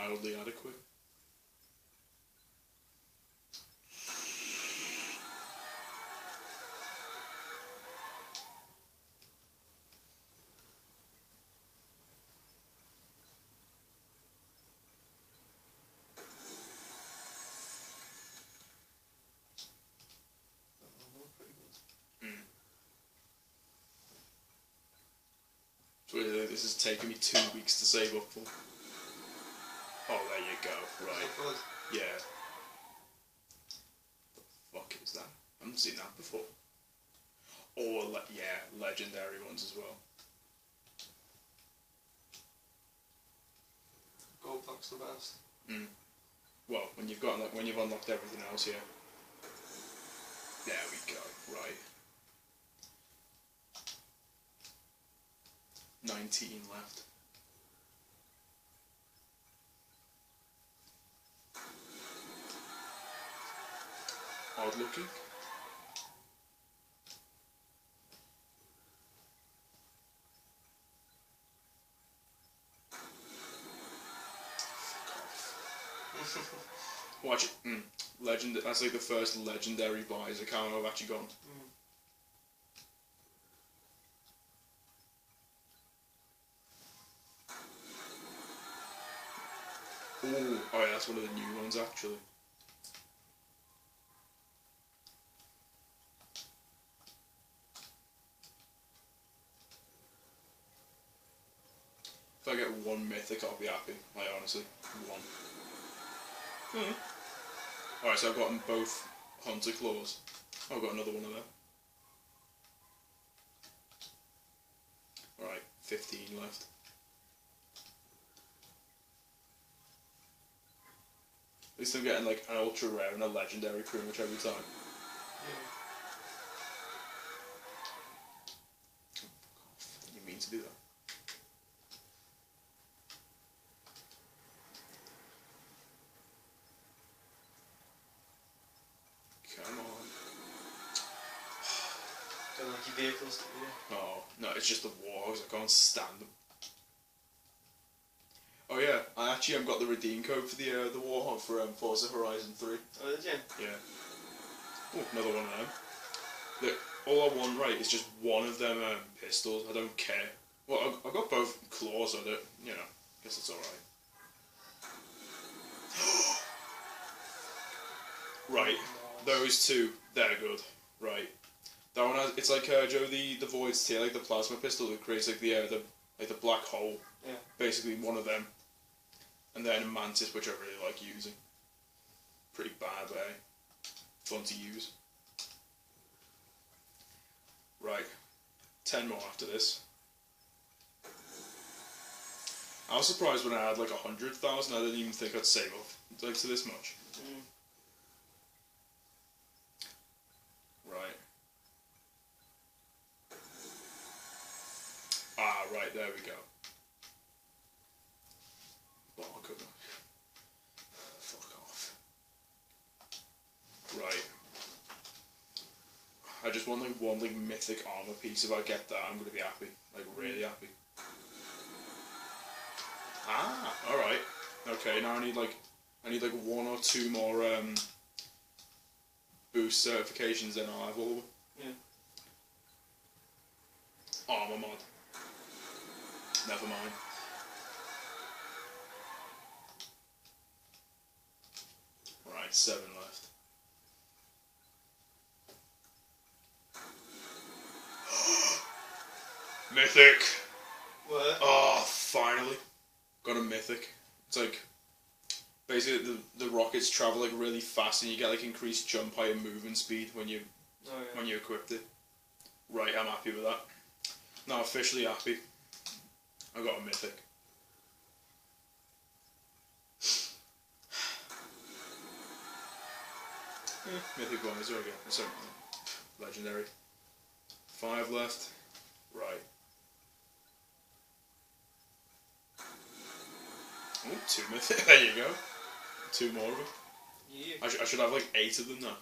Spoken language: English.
mildly adequate. So this has taken me 2 weeks to save up for. Oh, there you go. Right. Yeah. The fuck is that? I haven't seen that before. Or, yeah, legendary ones as well. Gold pack's the best. Well, when you've unlocked everything else, yeah. There we go. Right. 19 left. Odd looking. Watch it. Legend. That's like the first legendary buys account I've actually gone. Ooh. Oh yeah, that's one of the new ones actually. If I get one mythic, I'll be happy. Like, honestly, one. Alright, so I've gotten both Hunter Claws. I've got another one of them. Alright, 15 left. At least I'm getting like an ultra rare and a legendary pretty much every time. You mean to do that? Come on. Don't like your vehicles, do you? Oh, no, it's just the Warhogs. I can't stand them. Oh yeah, I actually got the redeem code for the Warhog for Forza Horizon 3. Oh, did you? Yeah. Oh, another one of them. Look, all I want, right, is just one of them pistols. I don't care. Well, I got both claws, so that, you know, I guess it's alright. Right, those two, they're good. Right. That one has, it's like, Joe, the Void's Tear, like the plasma pistol that creates like the black hole. Yeah. Basically one of them. And then a Mantis, which I really like using. Pretty bad, but fun to use. Right. 10 more after this. I was surprised when I had like 100,000, I didn't even think I'd save up like to this much. Right. Ah, right, there we go. Fuck off. Right. I just want like one like mythic armor piece. If I get that, I'm gonna be happy. Like really happy. Ah, alright. Okay, now I need like one or two more boost certifications, then I'll have all of them. Yeah. Armor mod. Never mind. Right, 7 left. Mythic! What? Oh, finally. Got a mythic. It's like, basically the rockets travel like really fast and you get like increased jump height and movement speed when you equipped it. Right, I'm happy with that. Now officially happy. I got a mythic. Mythic one, is there again? Sorry, legendary. 5 left. Right. Ooh, 2 mythic. There you go. 2 more of them. Yeah. I should have like 8 of them now.